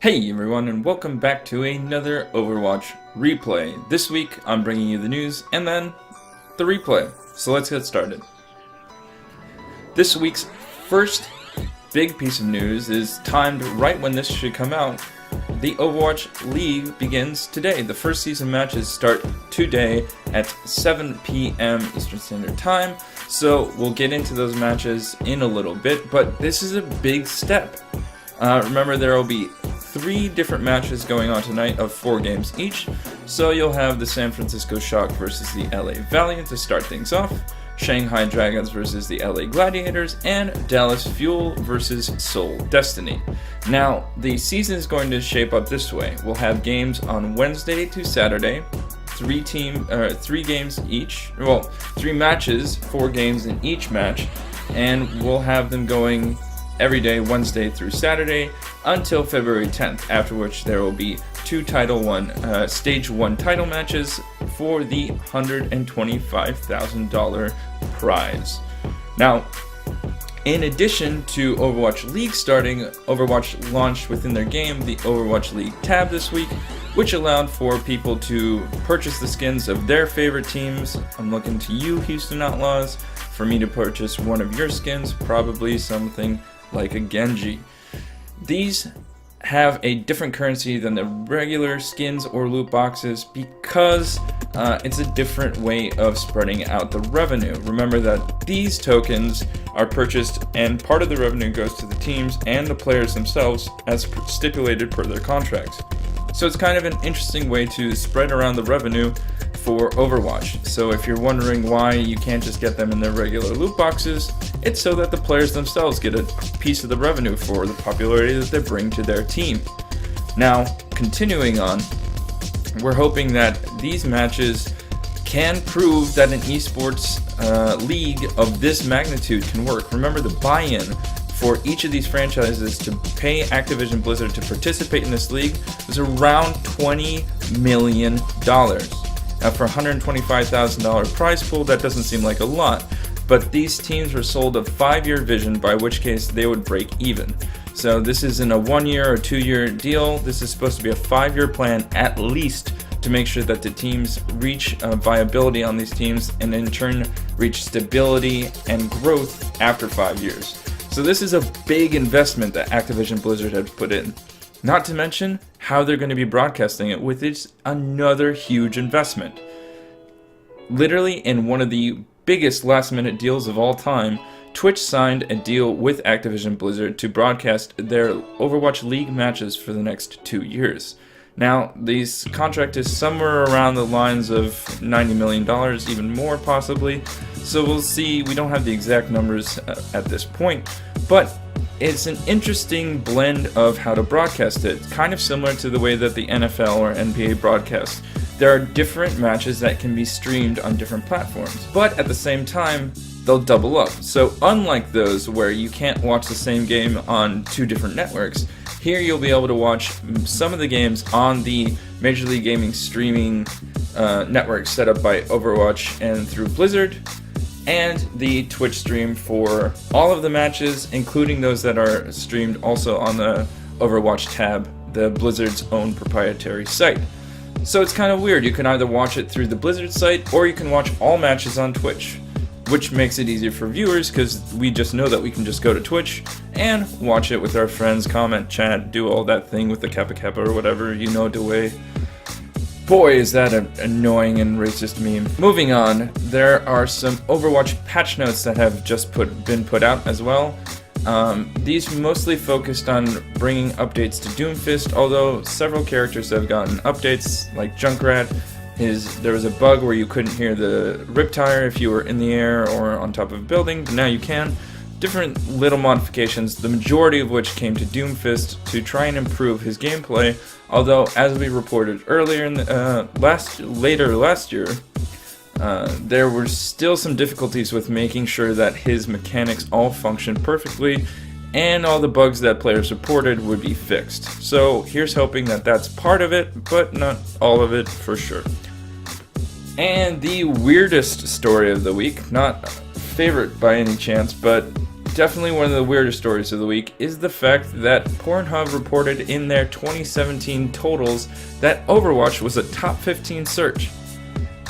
Hey everyone, and welcome back to another Overwatch replay. This week, I'm bringing you the news and then the replay. So let's get started. This week's first big piece of news is timed right when this should come out. The Overwatch League begins today. The first season matches start today at 7 p.m. Eastern Standard Time. So we'll get into those matches in a little bit, but this is a big step. Remember, there will be 3 different matches going on tonight of 4 games each. So you'll have the San Francisco Shock versus the LA Valiant to start things off, Shanghai Dragons versus the LA Gladiators, and Dallas Fuel versus Seoul Destiny. Now, the season is going to shape up this way. We'll have games on Wednesday to Saturday, 3 games each. Well, 3 matches, 4 games in each match, and we'll have them going every day, Wednesday through Saturday, until February 10th, after which there will be 2 Stage 1 title matches for the $125,000 prize. Now, in addition to Overwatch League starting, Overwatch launched within their game the Overwatch League tab this week, which allowed for people to purchase the skins of their favorite teams. I'm looking to you, Houston Outlaws, for me to purchase one of your skins, probably something like a Genji. These have a different currency than the regular skins or loot boxes because it's a different way of spreading out the revenue. Remember that these tokens are purchased and part of the revenue goes to the teams and the players themselves as stipulated per their contracts. So it's kind of an interesting way to spread around the revenue for Overwatch. So if you're wondering why you can't just get them in their regular loot boxes, it's so that the players themselves get a piece of the revenue for the popularity that they bring to their team. Now, continuing on, we're hoping that these matches can prove that an esports league of this magnitude can work. Remember, the buy-in for each of these franchises to pay Activision Blizzard to participate in this league was around $20 million. Now, for a $125,000 prize pool, that doesn't seem like a lot, but these teams were sold a 5-year vision, by which case they would break even. So this isn't a 1-year or 2-year deal. This is supposed to be a 5-year plan at least to make sure that the teams reach viability on these teams and in turn reach stability and growth after 5 years. So this is a big investment that Activision Blizzard had put in. Not to mention how they're going to be broadcasting it, with it's another huge investment. Literally, in one of the biggest last-minute deals of all time, Twitch signed a deal with Activision Blizzard to broadcast their Overwatch League matches for the next 2 years. Now, this contract is somewhere around the lines of $90 million, even more possibly, so we'll see. We don't have the exact numbers at this point, but it's an interesting blend of how to broadcast it, kind of similar to the way that the NFL or NBA broadcast. There are different matches that can be streamed on different platforms, but at the same time, they'll double up. So unlike those where you can't watch the same game on 2 different networks, here you'll be able to watch some of the games on the Major League Gaming streaming network set up by Overwatch and through Blizzard, and the Twitch stream for all of the matches, including those that are streamed also on the Overwatch tab, the Blizzard's own proprietary site. So it's kind of weird. You can either watch it through the Blizzard site, or you can watch all matches on Twitch, which makes it easier for viewers because we just know that we can just go to Twitch and watch it with our friends, comment, chat, do all that thing with the Kappa Kappa or whatever, the way. Boy, is that an annoying and racist meme. Moving on, there are some Overwatch patch notes that have just been put out as well. These mostly focused on bringing updates to Doomfist, although several characters have gotten updates, like Junkrat. There was a bug where you couldn't hear the Riptire if you were in the air or on top of a building, but now you can. Different little modifications, the majority of which came to Doomfist to try and improve his gameplay, although as we reported earlier in later last year, there were still some difficulties with making sure that his mechanics all functioned perfectly and all the bugs that players reported would be fixed. So here's hoping that that's part of it, but not all of it for sure. And the weirdest story of the week, not favorite by any chance, but definitely one of the weirder stories of the week is the fact that Pornhub reported in their 2017 totals that Overwatch was a top 15 search.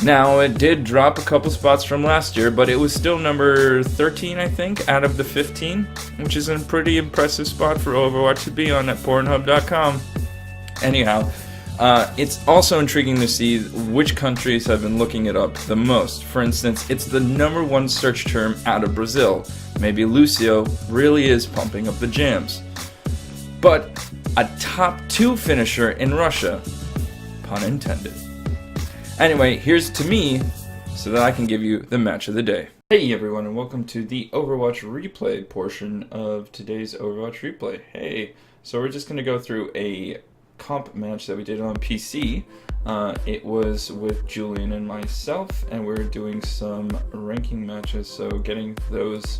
Now, it did drop a couple spots from last year, but it was still number 13, I think, out of the 15, which is a pretty impressive spot for Overwatch to be on at Pornhub.com. Anyhow, it's also intriguing to see which countries have been looking it up the most. For instance, it's the number one search term out of Brazil. Maybe Lucio really is pumping up the jams. But a top 2 finisher in Russia. Pun intended. Anyway, here's to me, so that I can give you the match of the day. Hey everyone, and welcome to the Overwatch replay portion of today's Overwatch replay. Hey, so we're just going to go through a comp match that we did on PC. It was with Julien and myself, and we're doing some ranking matches, so getting those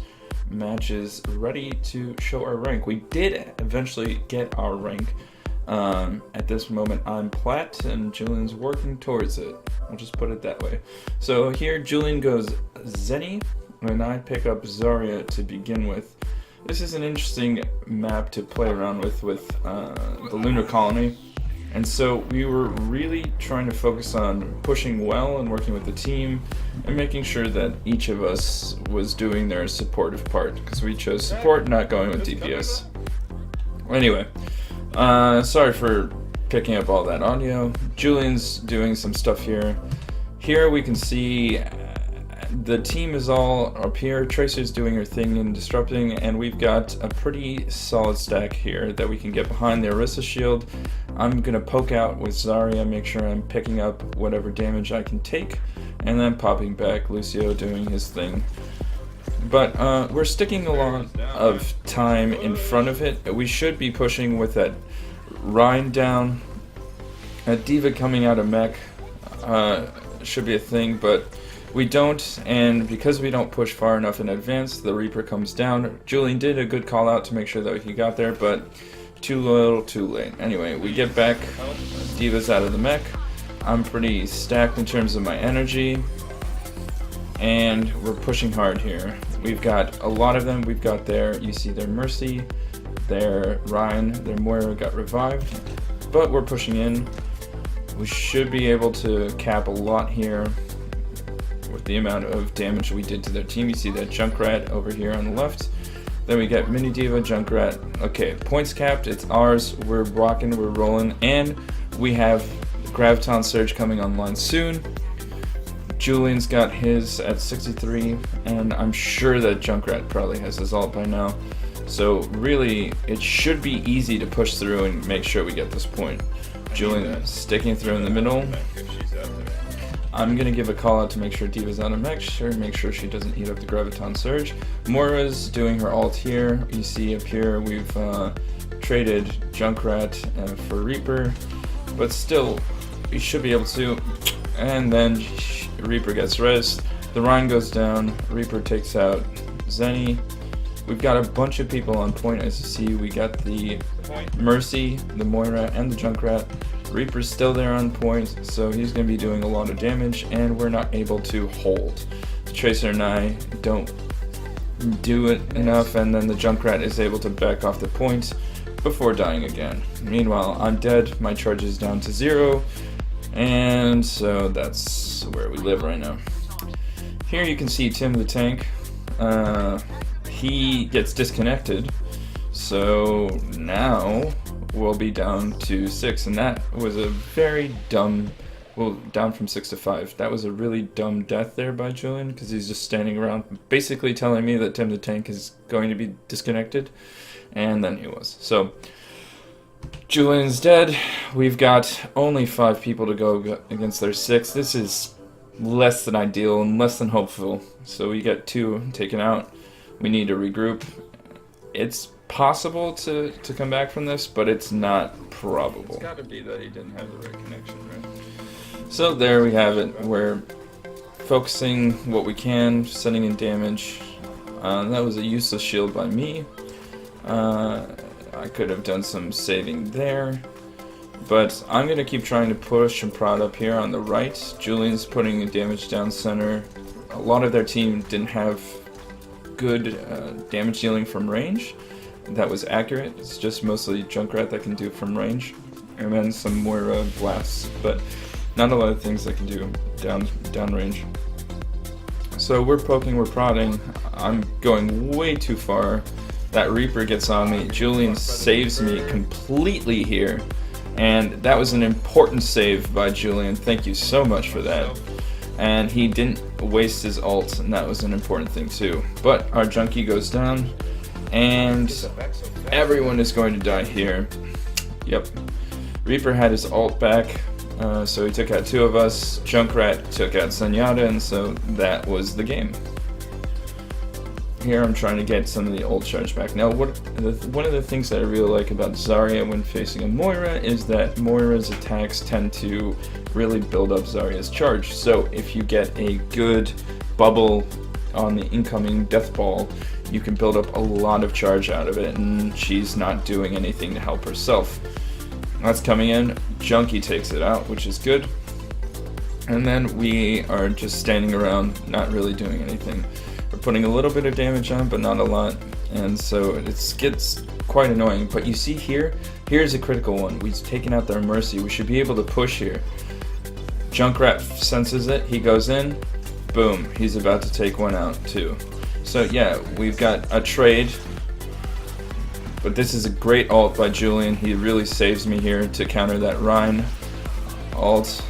matches ready to show our rank. We did eventually get our rank. At this moment I'm Plat and Julien's working towards it. I'll just put it that way. So here Julien goes Zenny and I pick up Zarya to begin with. This is an interesting map to play around with the Lunar Colony. And so we were really trying to focus on pushing well and working with the team and making sure that each of us was doing their supportive part, because we chose support, not going with DPS. Anyway, sorry for picking up all that audio. Julien's doing some stuff here. Here we can see the team is all up here. Tracer's doing her thing and disrupting, and we've got a pretty solid stack here that we can get behind the Orisa shield. I'm gonna poke out with Zarya, make sure I'm picking up whatever damage I can take, and then popping back, Lucio doing his thing. But we're sticking a lot of time in front of it. We should be pushing with that Rhine down. A D.Va coming out of mech should be a thing, but we don't, and because we don't push far enough in advance, the Reaper comes down. Julien did a good call out to make sure that he got there, but too little, too late. Anyway, we get back. D.Va's out of the mech. I'm pretty stacked in terms of my energy, and we're pushing hard here. We've got a lot of them. We've got you see their Mercy, their Rhine, their Moira got revived, but we're pushing in. We should be able to cap a lot here with the amount of damage we did to their team. You see that Junkrat over here on the left. Then we get Mini D.Va, Junkrat. Okay, points capped, it's ours. We're rocking, we're rolling, and we have Graviton Surge coming online soon. Julien's got his at 63, and I'm sure that Junkrat probably has his ult by now. So really, it should be easy to push through and make sure we get this point. Julien sticking through in the middle. I'm going to give a call out to make sure D.Va's out of mech, make sure she doesn't eat up the Graviton Surge. Moira's doing her ult here. You see up here we've traded Junkrat for Reaper, but still we should be able to. And then Reaper gets res. The Rhine goes down. Reaper takes out Zenny. We've got a bunch of people on point, as you see. We got the Mercy, the Moira, and the Junkrat. Reaper's still there on point, so he's going to be doing a lot of damage, and we're not able to hold. Tracer and I don't do it enough, and then the Junkrat is able to back off the point before dying again. Meanwhile, I'm dead, my charge is down to 0, and so that's where we live right now. Here you can see Tim the Tank. He gets disconnected, so now we'll be down to 6, and that was a very dumb, well, down from 6 to 5. That was a really dumb death there by Julien, because he's just standing around basically telling me that Tim the Tank is going to be disconnected, and then he was. So Julien's dead. We've got only 5 people to go against their 6. This is less than ideal and less than hopeful. So we get 2 taken out. We need to regroup. It's possible to come back from this, but it's not probable. It's got to be that he didn't have the right connection, right? So there we have it. We're focusing what we can, sending in damage. That was a useless shield by me. I could have done some saving there, but I'm going to keep trying to push and prod up here on the right. Julien's putting damage down center. A lot of their team didn't have good damage dealing from range. That was accurate. It's just mostly Junkrat that can do from range, and then some more blasts, but not a lot of things that can do down range. So we're poking, we're prodding. I'm going way too far. That Reaper gets on me. Julien saves me completely here, and that was an important save by Julien. Thank you so much for that. And he didn't waste his ult, and that was an important thing too. But our Junkie goes down, and everyone is going to die here. Yep. Reaper had his ult back, so he took out 2 of us. Junkrat took out Zenyatta, and so that was the game. Here I'm trying to get some of the ult charge back. Now, one of the things that I really like about Zarya when facing a Moira is that Moira's attacks tend to really build up Zarya's charge. So if you get a good bubble on the incoming death ball, you can build up a lot of charge out of it, and she's not doing anything to help herself. That's coming in. Junkie takes it out, which is good. And then we are just standing around, not really doing anything. We're putting a little bit of damage on, but not a lot, and so it gets quite annoying. But you see here's a critical one. We've taken out their Mercy. We should be able to push here. Junkrat senses it. He goes in. Boom. He's about to take one out too. So yeah, we've got a trade. But this is a great ult by Julien. He really saves me here to counter that Rein ult.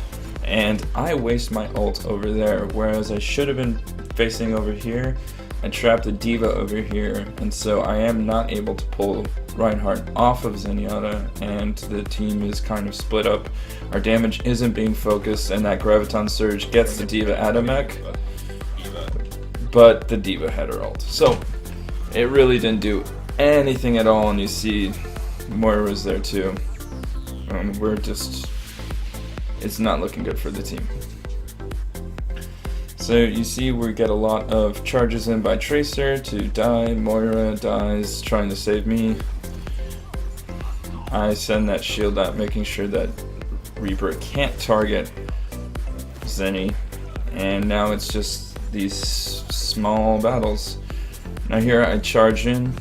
And I waste my ult over there, whereas I should have been facing over here and trapped the D.Va over here. And so I am not able to pull Reinhardt off of Zenyatta, and the team is kind of split up. Our damage isn't being focused, and that Graviton Surge gets the D.Va out of mech. But the D.Va had her ult. So it really didn't do anything at all, and you see Moira was there too. It's not looking good for the team. So you see we get a lot of charges in by Tracer to die. Moira dies trying to save me. I send that shield out, making sure that Reaper can't target Zenny, and now it's just these small battles. Now here I charge in.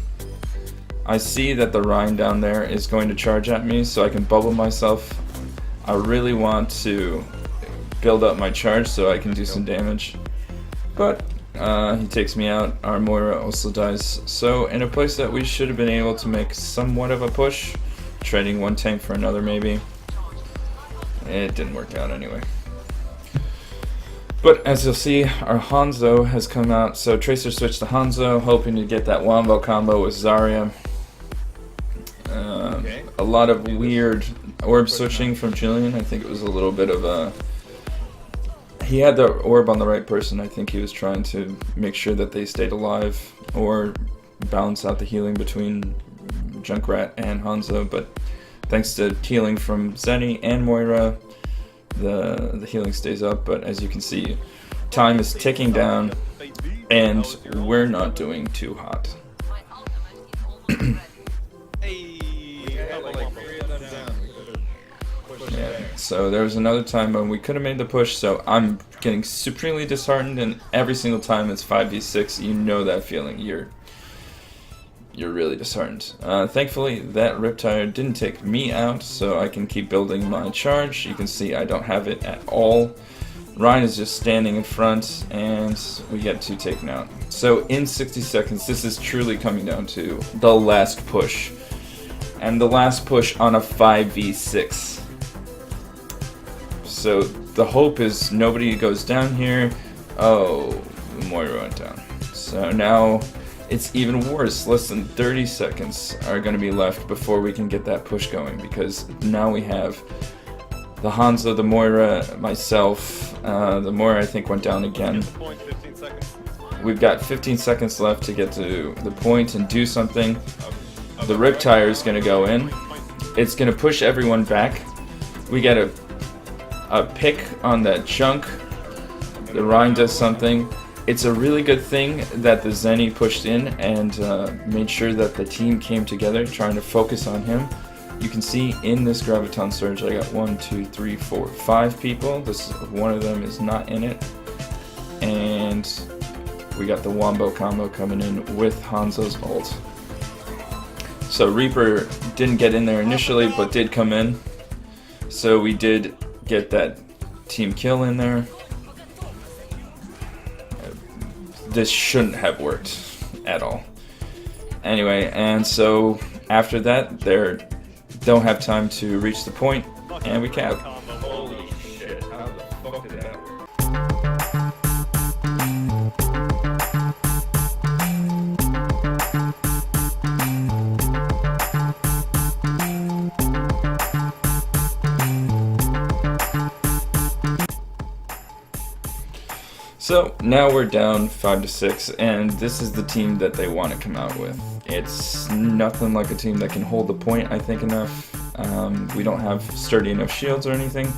I see that the Rein down there is going to charge at me, so I can bubble myself. I really want to build up my charge so I can do some damage, but he takes me out. Our Moira also dies. So in a place that we should have been able to make somewhat of a push, trading one tank for another maybe, it didn't work out anyway. But as you'll see, our Hanzo has come out, so Tracer switched to Hanzo, hoping to get that Wombo combo with Zarya. A lot of weird orb switching from Julien. I think it was a little bit of a... He had the orb on the right person. I think he was trying to make sure that they stayed alive or balance out the healing between Junkrat and Hanzo, but thanks to healing from Zenny and Moira, the healing stays up. But as you can see, time is ticking down, and we're not doing too hot. Yeah, so there was another time when we could have made the push, so I'm getting supremely disheartened, and every single time it's 5v6, you know that feeling. You're really disheartened. Thankfully, that Riptide didn't take me out, so I can keep building my charge. You can see I don't have it at all. Rein is just standing in front, and we get 2 taken out. So in 60 seconds, this is truly coming down to the last push. And the last push on a 5v6. So the hope is nobody goes down here. Oh, Moira went down. So now it's even worse. Less than 30 seconds are going to be left before we can get that push going, because now we have the Hanzo, the Moira, myself. The Moira I think went down again. We've got 15 seconds left to get to the point and do something. The Riptire is going to go in. It's going to push everyone back. We get a pick on that chunk. The Rein does something. It's a really good thing that the Zenny pushed in and made sure that the team came together trying to focus on him. You can see in this Graviton Surge I got 1, 2, 3, 4, 5 people. One of them is not in it. And we got the Wombo combo coming in with Hanzo's ult. So Reaper didn't get in there initially, but did come in. So we did get that team kill in there. This shouldn't have worked at all. Anyway, and so after that, they don't have time to reach the point, and we cap. Holy shit, how the fuck did that work? So now we're down 5-6, and this is the team that they want to come out with. It's nothing like a team that can hold the point, I think, enough. We don't have sturdy enough shields or anything,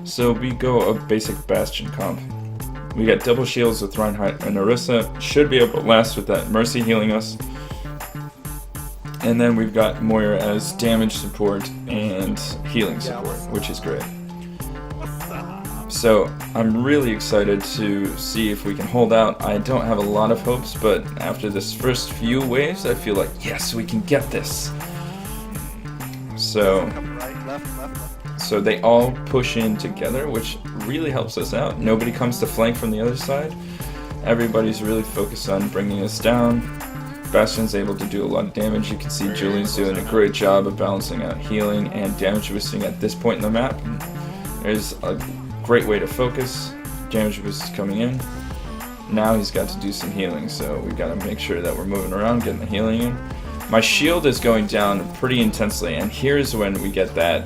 so we go a basic Bastion comp. We got double shields with Reinhardt and Orisa. Should be able to last with that Mercy healing us. And then we've got Moira as damage support and healing support, which is great. So I'm really excited to see if we can hold out. I don't have a lot of hopes, but after this first few waves, I feel like, yes, we can get this. So they all push in together, which really helps us out. Nobody comes to flank from the other side. Everybody's really focused on bringing us down. Bastion's able to do a lot of damage. You can see Julien's doing a great job of balancing out healing and damage boosting at this point in the map. There's a great way to focus. Damage boost is coming in. Now he's got to do some healing, so we've got to make sure that we're moving around, getting the healing in. My shield is going down pretty intensely, and here's when we get that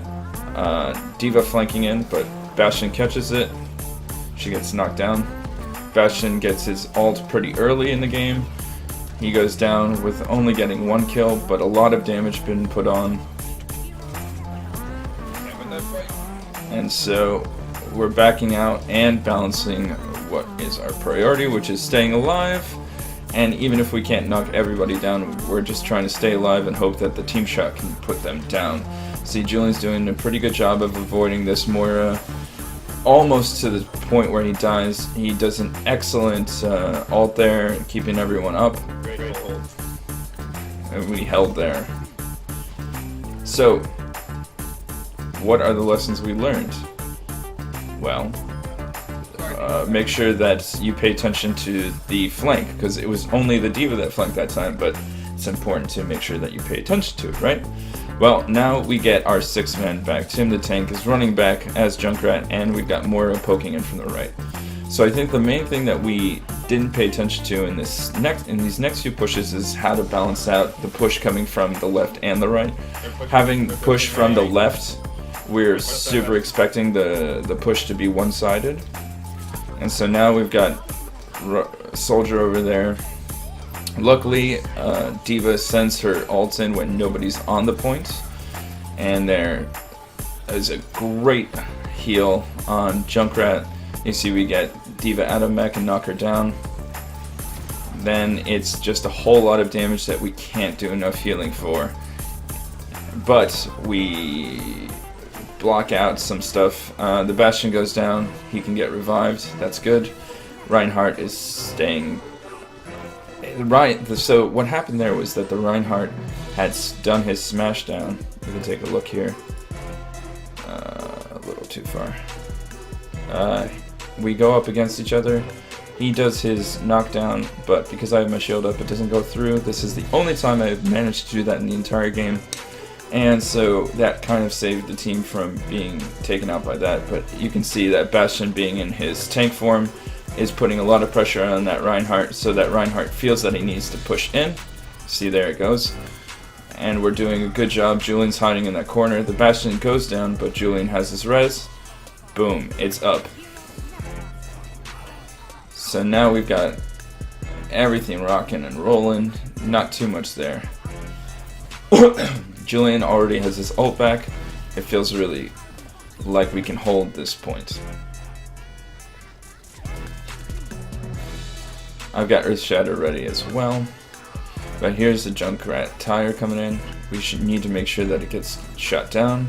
D.Va flanking in, but Bastion catches it. She gets knocked down. Bastion gets his ult pretty early in the game. He goes down with only getting 1 kill, but a lot of damage been put on. And so we're backing out and balancing what is our priority, which is staying alive. And even if we can't knock everybody down, we're just trying to stay alive and hope that the team shot can put them down. See, Julien's doing a pretty good job of avoiding this Moira almost to the point where he dies. He does an excellent ult there, keeping everyone up. And we held there. So, what are the lessons we learned? Well, make sure that you pay attention to the flank, because it was only the D.Va that flanked that time, but it's important to make sure that you pay attention to it, right? Well, now we get our 6-man back. Tim the Tank is running back as Junkrat, and we've got Moira poking in from the right. So I think the main thing that we didn't pay attention to in these next few pushes is how to balance out the push coming from the left and the right. Having push from the left, we're super expecting the push to be one-sided. And so now we've got Soldier over there. Luckily, D.Va sends her ult in when nobody's on the point. And there is a great heal on Junkrat. You see we get D.Va out of mech and knock her down. Then it's just a whole lot of damage that we can't do enough healing for. But we block out some stuff. The Bastion goes down. He can get revived. That's good. Reinhardt is staying. So what happened there was that the Reinhardt had done his smash down. We can take a look here. A little too far. We go up against each other. He does his knockdown, but because I have my shield up, it doesn't go through. This is the only time I've managed to do that in the entire game. And so that kind of saved the team from being taken out by that. But you can see that Bastion, being in his tank form, is putting a lot of pressure on that Reinhardt, so that Reinhardt feels that he needs to push in. See, there it goes. And we're doing a good job. Julien's hiding in that corner. The Bastion goes down, but Julien has his res. Boom, it's up. So now we've got everything rocking and rolling. Not too much there. Julien already has his ult back. It feels really like we can hold this point. I've got Earth Shatter ready as well. But here's the Junkrat tire coming in. We should need to make sure that it gets shot down,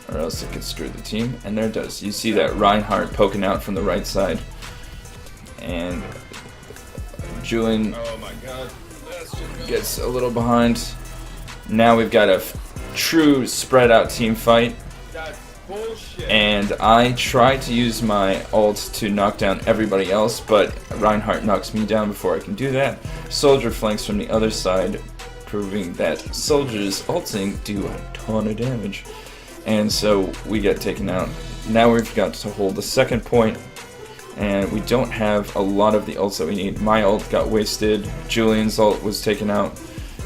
or else it could screw the team. And there it does. You see that Reinhardt poking out from the right side. And Julien Oh my god. gets a little behind. Now we've got a true spread out team fight. That's bullshit. And I try to use my ult to knock down everybody else, but Reinhardt knocks me down before I can do that. Soldier flanks from the other side, proving that Soldier's ulting do a ton of damage. And so we get taken out. Now we've got to hold the second point, and we don't have a lot of the ults that we need. My ult got wasted, Julien's ult was taken out.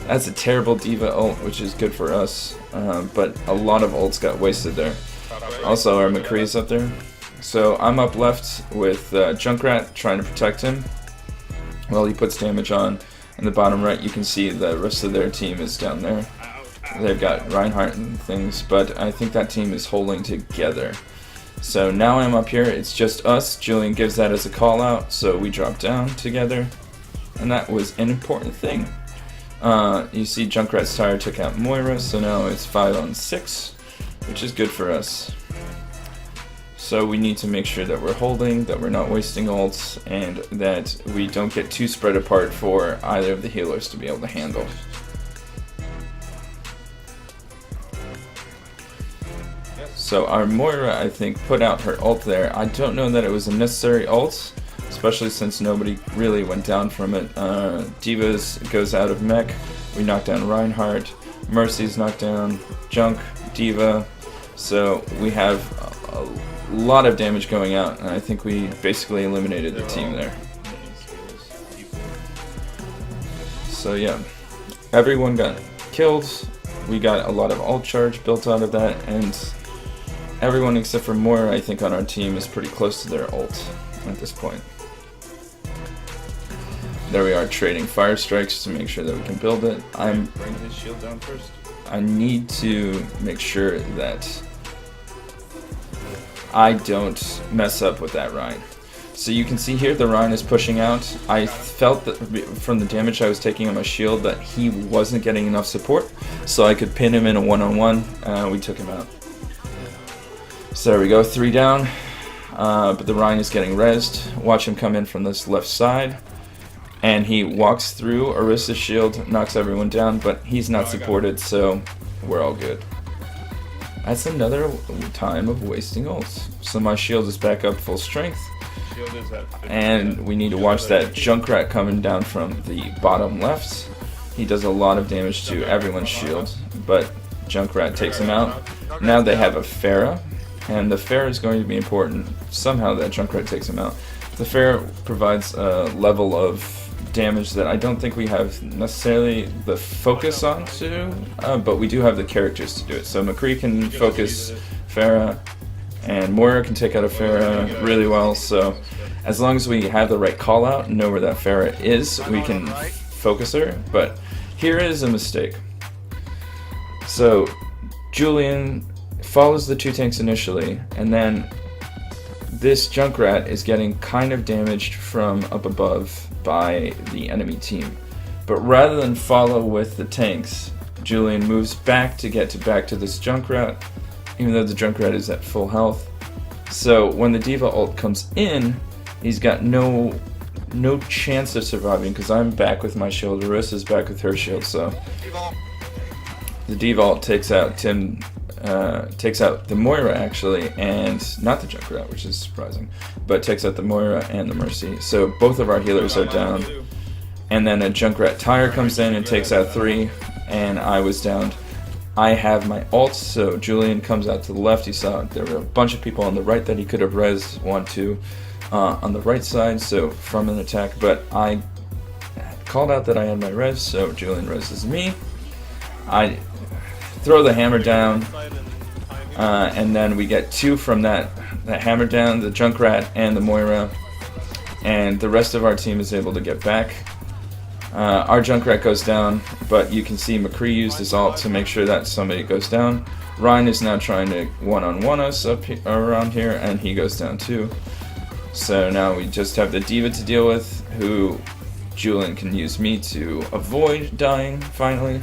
That's a terrible D.Va ult, which is good for us, but a lot of ults got wasted there. Also, our McCree's up there. So I'm up left with Junkrat trying to protect him while he puts damage on. In the bottom right, you can see the rest of their team is down there. They've got Reinhardt and things, but I think that team is holding together. So now I'm up here, it's just us. Julien gives that as a call out, so we drop down together. And that was an important thing. You see Junkrat's tire took out Moira, so now it's 5-on-6, which is good for us. So we need to make sure that we're holding, that we're not wasting ults, and that we don't get too spread apart for either of the healers to be able to handle. So our Moira, I think, put out her ult there. I don't know that it was a necessary ult, especially since nobody really went down from it. D.Va's goes out of mech. We knock down Reinhardt. Mercy's knocked down Junk, D.Va. So we have a lot of damage going out, and I think we basically eliminated the team there. So yeah, everyone got killed. We got a lot of ult charge built out of that, and everyone except for Moira, I think, on our team is pretty close to their ult at this point. There we are, trading fire strikes to make sure that we can build it. Bring his shield down first. I need to make sure that I don't mess up with that Rein. So you can see here the Rein is pushing out. I felt that from the damage I was taking on my shield that he wasn't getting enough support, so I could pin him in a one-on-one. We took him out. So there we go, 3 down. But the Rein is getting rezzed. Watch him come in from this left side. And he walks through Orisa's shield, knocks everyone down, but he's not supported, so we're all good. That's another time of wasting ults. So my shield is back up full strength. Shield is at 50%. And we need to watch that Junkrat coming down from the bottom left. He does a lot of damage to everyone's shield, but Junkrat takes him out. Now they have a Pharah, and the Pharah is going to be important. Somehow that Junkrat takes him out. The Pharah provides a level of damage that I don't think we have necessarily the focus on to, but we do have the characters to do it. So McCree can focus Pharah, and Moira can take out a Pharah really well. So as long as we have the right call out and know where that Pharah is, we can focus her. But here is a mistake. So Julien follows the 2 tanks initially, and then this Junkrat is getting kind of damaged from up above by the enemy team. But rather than follow with the tanks, Julien moves back to get back to this Junkrat, even though the Junkrat is at full health. So when the D.Va ult comes in, he's got no chance of surviving because I'm back with my shield, Orisa's back with her shield, so the D.Va ult takes out takes out the Moira actually, and not the Junkrat, which is surprising, but takes out the Moira and the Mercy. So both of our healers are down, and then a Junkrat tire comes in and takes out 3, and I was downed. I have my ult, so Julien comes out to the left. He saw there were a bunch of people on the right that he could have res 1, 2 on the right side, so from an attack, but I called out that I had my res, so Julien reses me. I throw the hammer down, and then we get 2 from that hammer down, the Junkrat and the Moira, and the rest of our team is able to get back. Our Junkrat goes down, but you can see McCree used his ult to make sure that somebody goes down. Ryan is now trying to one-on-one us around here, and he goes down too. So now we just have the D.Va to deal with, who Julien can use me to avoid dying, finally.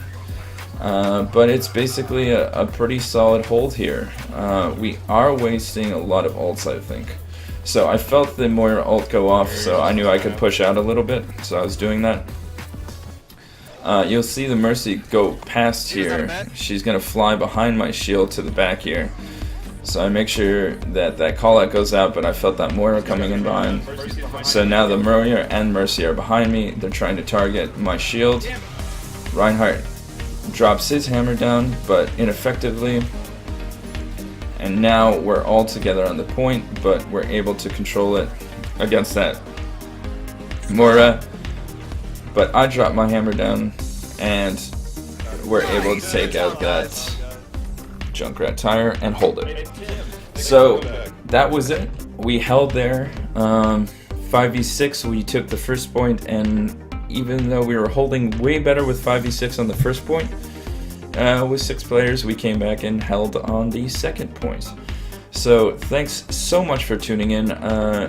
But it's basically a pretty solid hold here. We are wasting a lot of ults, I think. So I felt the Moira ult go off, so I knew I could push out a little bit, so I was doing that. You'll see the Mercy go past here. She's going to fly behind my shield to the back here. So I make sure that that call-out goes out, but I felt that Moira coming in behind. So now the Moira and Mercy are behind me. They're trying to target my shield. Reinhardt drops his hammer down, but ineffectively. And now we're all together on the point, but we're able to control it against that Moira. But I drop my hammer down, and we're able to take out that Junkrat tire and hold it. So that was it. We held there. 5v6, we took the first point, and even though we were holding way better with 5v6 on the first point, with 6 players, we came back and held on the second point. So thanks so much for tuning in.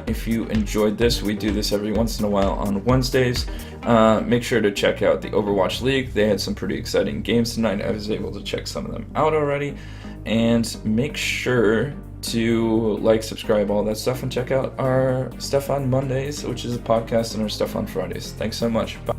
If you enjoyed this, we do this every once in a while on Wednesdays. Make sure to check out the Overwatch League. They had some pretty exciting games tonight. I was able to check some of them out already. And make sure to like, subscribe, all that stuff, and check out our stuff on Mondays, which is a podcast, and our stuff on Fridays. Thanks so much. Bye.